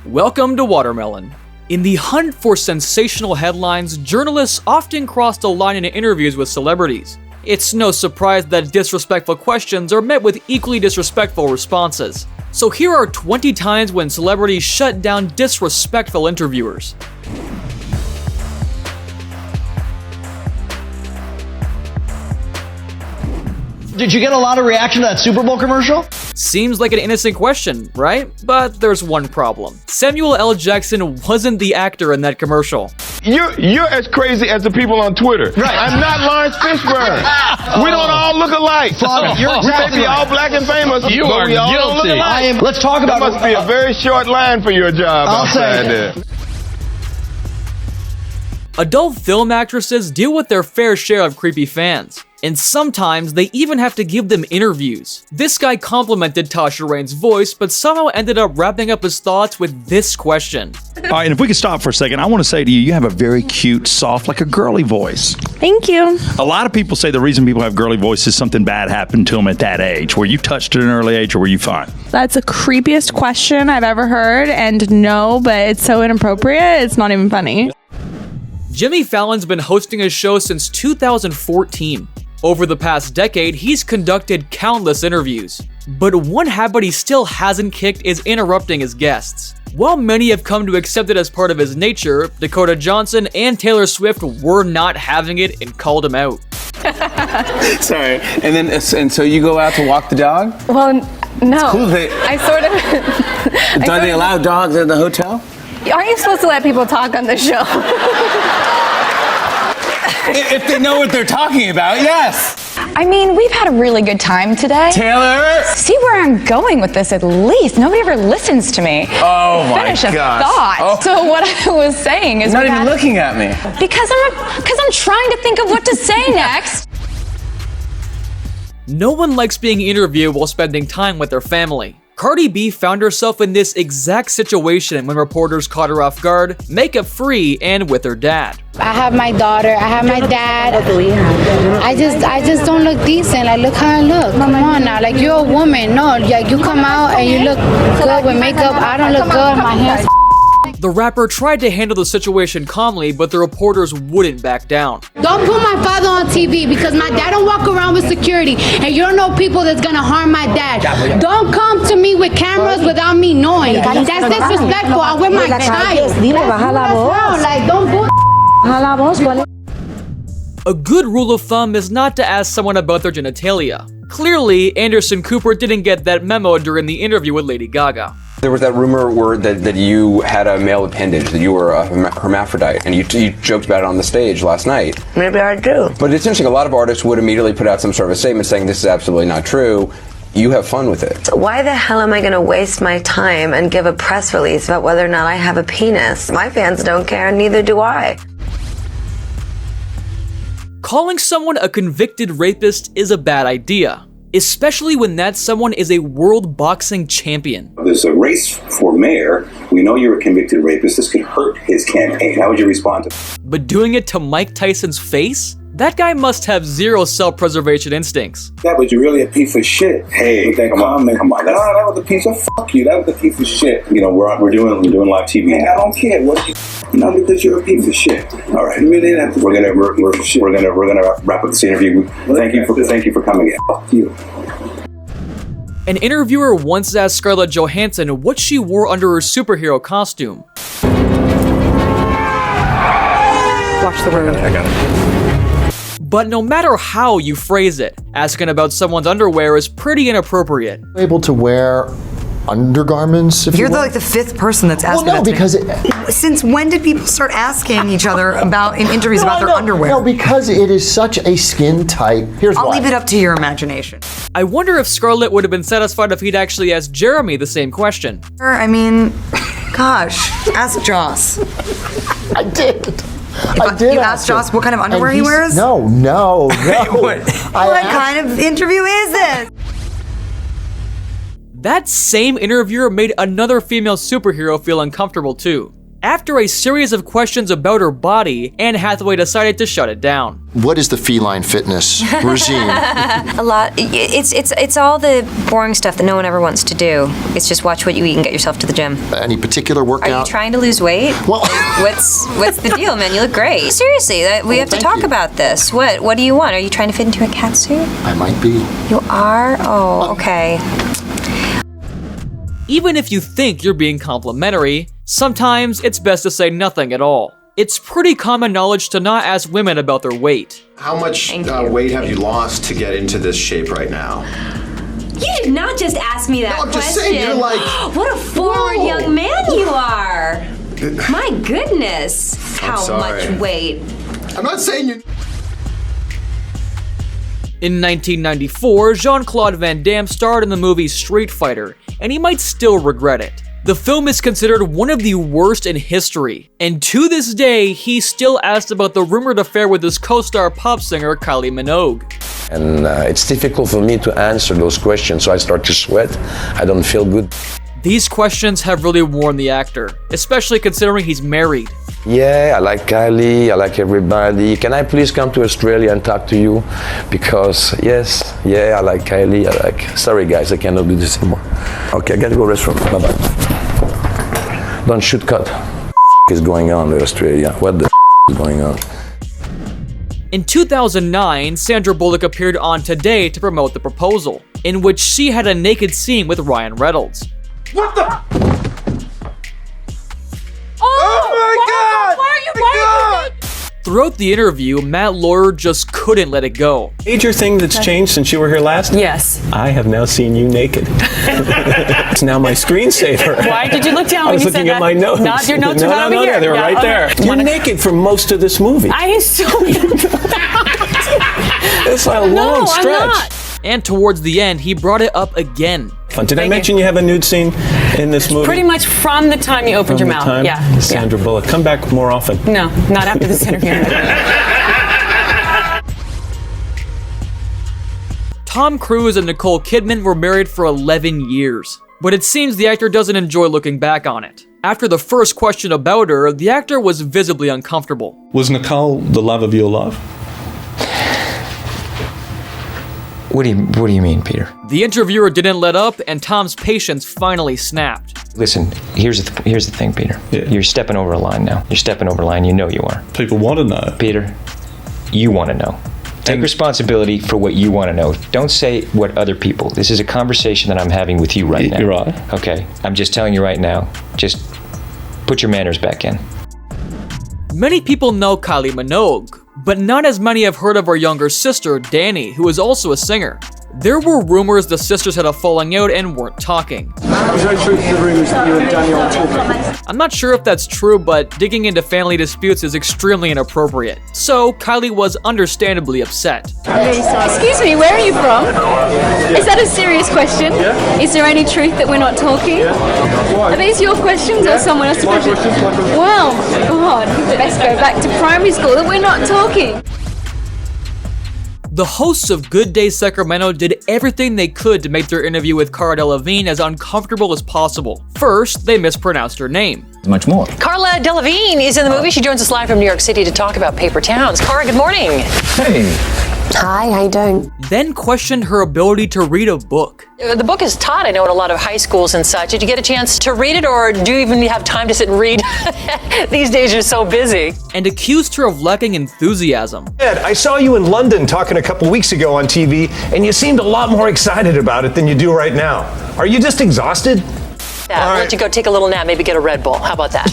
Welcome to Watermelon. In the hunt for sensational headlines, journalists often cross the line in interviews with celebrities. It's no surprise that disrespectful questions are met with equally disrespectful responses. So here are 20 times when celebrities shut down disrespectful interviewers. Did you get a lot of reaction to that Super Bowl commercial? Seems like an innocent question, right? But there's one problem. Samuel L. Jackson wasn't the actor in that commercial. You're as crazy as the people on Twitter. Right. I'm not Lawrence Fishburne. We don't all look alike. You're We may be all black and famous, but we all don't look alike. Let's talk about That must be a very short line for your job outside there. Adult film actresses deal with their fair share of creepy fans, and sometimes they even have to give them interviews. This guy complimented Tasha Rain's voice, but somehow ended up wrapping up his thoughts with this question. All right, and if we could stop for a second, I want to say to you, you have a very cute, soft, like a girly voice. Thank you. A lot of people say the reason people have girly voices is something bad happened to them at that age. Were you touched at an early age, or were you fine? That's the creepiest question I've ever heard, and no, but it's so inappropriate, it's not even funny. Jimmy Fallon's been hosting his show since 2014. Over the past decade, he's conducted countless interviews. But one habit he still hasn't kicked is interrupting his guests. While many have come to accept it as part of his nature, Dakota Johnson and Taylor Swift were not having it and called him out. Sorry, and so you go out to walk the dog? Well, no. It's cool. I sort of... Do they allow dogs at the hotel? Aren't you supposed to let people talk on the show? If they know what they're talking about, yes. I mean, we've had a really good time today. Taylor! See where I'm going with this at least. Nobody ever listens to me. Oh my Finish a gosh. thought. Oh. So what I was saying is You're not even looking at me. Because I'm trying to think of what to say next. No one likes being interviewed while spending time with their family. Cardi B found herself in this exact situation when reporters caught her off guard, makeup free, and with her dad. I have my daughter, I have my dad. I just don't look decent. Like, look how I look. Come on now, like, you're a woman. No, like, you come out and you look good with makeup. I don't look good. My hair's The rapper tried to handle the situation calmly, but the reporters wouldn't back down. Don't put my father on TV because my dad don't walk around with security and you don't know people that's gonna harm my dad. Don't come to me with cameras without me knowing. That's disrespectful. I'm with my child. Like, don't bull. A good rule of thumb is not to ask someone about their genitalia. Clearly, Anderson Cooper didn't get that memo during the interview with Lady Gaga. There was that rumor that you had a male appendage, that you were a hermaphrodite, and you joked about it on the stage last night. Maybe I do. But it's interesting, a lot of artists would immediately put out some sort of a statement saying this is absolutely not true. You have fun with it. So why the hell am I going to waste my time and give a press release about whether or not I have a penis? My fans don't care, and neither do I. Calling someone a convicted rapist is a bad idea, especially when that someone is a world boxing champion. There's a race for mayor. We know you're a convicted rapist. This could hurt his campaign. How would you respond to that? But doing it to Mike Tyson's face? That guy must have zero self-preservation instincts. That was really a piece of shit. Hey, with that comment. Come on. That was a piece of fuck you. That was a piece of shit. You know, we're doing live TV. Man, I don't care. Because you're a piece of shit. All right. We're gonna wrap up this interview. Thank you for coming in. Fuck you. An interviewer once asked Scarlett Johansson what she wore under her superhero costume. Watch the road. I got it. But no matter how you phrase it, asking about someone's underwear is pretty inappropriate. Able to wear undergarments, if You're the fifth person that's asking that. because since when did people start asking each other in interviews about their underwear? No, because it is such a skin tight. I'll leave it up to your imagination. I wonder if Scarlett would have been satisfied if he'd actually asked Jeremy the same question. I mean, gosh, ask Joss. I did. You asked Joss what kind of underwear he wears? No. What kind of interview is this? That same interviewer made another female superhero feel uncomfortable too. After a series of questions about her body, Anne Hathaway decided to shut it down. What is the feline fitness regime? A lot. It's all the boring stuff that no one ever wants to do. It's just watch what you eat and get yourself to the gym. Any particular workout? Are you trying to lose weight? Well, what's the deal, man? You look great. Seriously, we have to talk about this. What do you want? Are you trying to fit into a cat suit? I might be. You are? Oh, okay. Even if you think you're being complimentary, sometimes it's best to say nothing at all. It's pretty common knowledge to not ask women about their weight. How much weight have you lost to get into this shape right now? You did not just ask me that question. I'm just saying, you're like... What a forward young man you are. My goodness. How much weight? I'm not saying you... In 1994, Jean-Claude Van Damme starred in the movie Street Fighter, and he might still regret it. The film is considered one of the worst in history, and to this day, he's still asked about the rumored affair with his co-star pop singer Kylie Manogue. And it's difficult for me to answer those questions, so I start to sweat. I don't feel good. These questions have really worn the actor, especially considering he's married. Yeah, I like Kylie, I like everybody. Can I please come to Australia and talk to you? Because, I like Kylie, Sorry guys, I cannot do this anymore. Okay, I gotta go restroom, bye-bye. Don't shoot cut. What is going on in Australia? What the is going on? In 2009, Sandra Bullock appeared on Today to promote the proposal, in which she had a naked scene with Ryan Reynolds. What the? Oh my God! Why are you Throughout the interview, Matt Lauer just couldn't let it go. Major thing that's changed since you were here last? Yes. I have now seen you naked. It's now my screensaver. Why did you look down I when was you said looking at that? my notes. Not your notes are not over here. They were right there. You're naked for most of this movie. I assume you're It's a long stretch. I'm not. And towards the end, he brought it up again. Did I mention you have a nude scene in this movie? Pretty much from the time you opened your mouth. Time? Yeah. Sandra Bullock. Come back more often. No, not after this interview. Tom Cruise and Nicole Kidman were married for 11 years, but it seems the actor doesn't enjoy looking back on it. After the first question about her, the actor was visibly uncomfortable. Was Nicole the love of your love? What do you mean, Peter? The interviewer didn't let up, and Tom's patience finally snapped. Listen, here's the thing, Peter. Yeah. You're stepping over a line now. You're stepping over a line. You know you are. People want to know. Peter, you want to know. Take responsibility for what you want to know. Don't say what other people. This is a conversation that I'm having with you right now. You're right. Okay, I'm just telling you right now. Just put your manners back in. Many people know Kylie Manogue, but not as many have heard of her younger sister, Dani, who is also a singer. There were rumors the sisters had a falling out and weren't talking. Was there truth to the rumors that you and Daniel are talking? I'm not sure if that's true, but digging into family disputes is extremely inappropriate. So Kylie was understandably upset. Excuse me, where are you from? Is that a serious question? Yeah. Is there any truth that we're not talking? Are these your questions or someone else's questions? Wow, God, best go back to primary school that we're not talking. The hosts of Good Day Sacramento did everything they could to make their interview with Cara Delevingne as uncomfortable as possible. First, they mispronounced her name. Much more. Carla Delevingne is in the movie. She joins us live from New York City to talk about Paper Towns. Cara, good morning. Hey. Hi, how you doing? Then questioned her ability to read a book. The book is taught, I know, in a lot of high schools and such. Did you get a chance to read it, or do you even have time to sit and read? These days you're so busy. And accused her of lacking enthusiasm. Ed, I saw you in London talking a couple weeks ago on TV, and you seemed a lot more excited about it than you do right now. Are you just exhausted? Yeah, I'll let you go take a little nap, maybe get a Red Bull. How about that?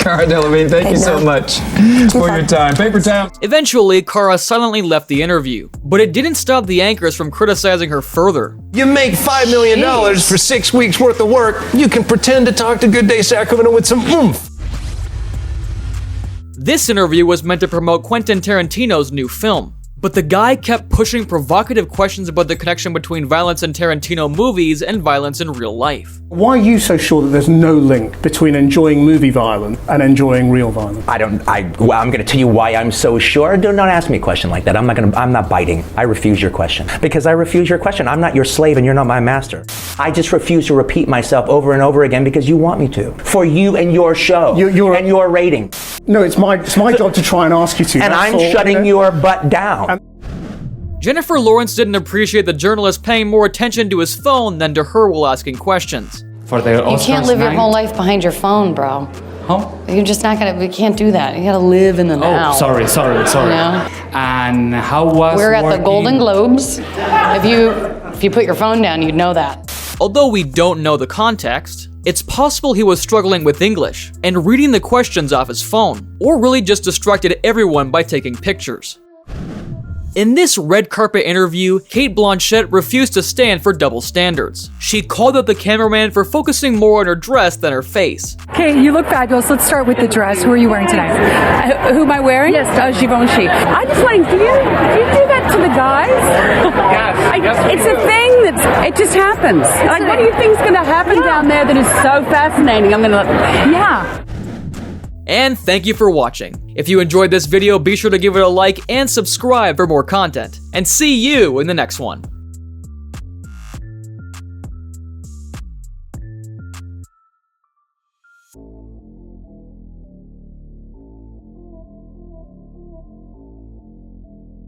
Cara Delevingne, thank you so much for your time. Paper Town. Eventually, Cara silently left the interview, but it didn't stop the anchors from criticizing her further. You make $5 million for 6 weeks worth of work. You can pretend to talk to Good Day Sacramento with some oomph. This interview was meant to promote Quentin Tarantino's new film, But the guy kept pushing provocative questions about the connection between violence in Tarantino movies and violence in real life. Why are you so sure that there's no link between enjoying movie violence and enjoying real violence? I'm going to tell you why I'm so sure. Don't ask me a question like that. I'm not biting. I refuse your question. Because I refuse your question. I'm not your slave and you're not my master. I just refuse to repeat myself over and over again because you want me to. For you and your show and your rating. No, it's my job to try and ask you to. And I'm shutting your butt down. Jennifer Lawrence didn't appreciate the journalist paying more attention to his phone than to her while asking questions. For the You can't live your whole life behind your phone, bro. Huh? You're just not gonna. We can't do that. You gotta live in the now. Oh, sorry. You know? And how was We're at the working- Golden Globes. If you put your phone down, you'd know that. Although we don't know the context, it's possible he was struggling with English and reading the questions off his phone, or really just distracted everyone by taking pictures. In this red carpet interview, Cate Blanchett refused to stand for double standards. She called out the cameraman for focusing more on her dress than her face. Okay, you look fabulous. Let's start with the dress. Who are you wearing tonight? Who am I wearing? Yes, Givenchy. I'm just wondering, do you do that to the guys? Yes. It's a thing it just happens. Like, what do you think's going to happen down there that is so fascinating? Yeah. And thank you for watching. If you enjoyed this video, be sure to give it a like and subscribe for more content. And see you in the next one.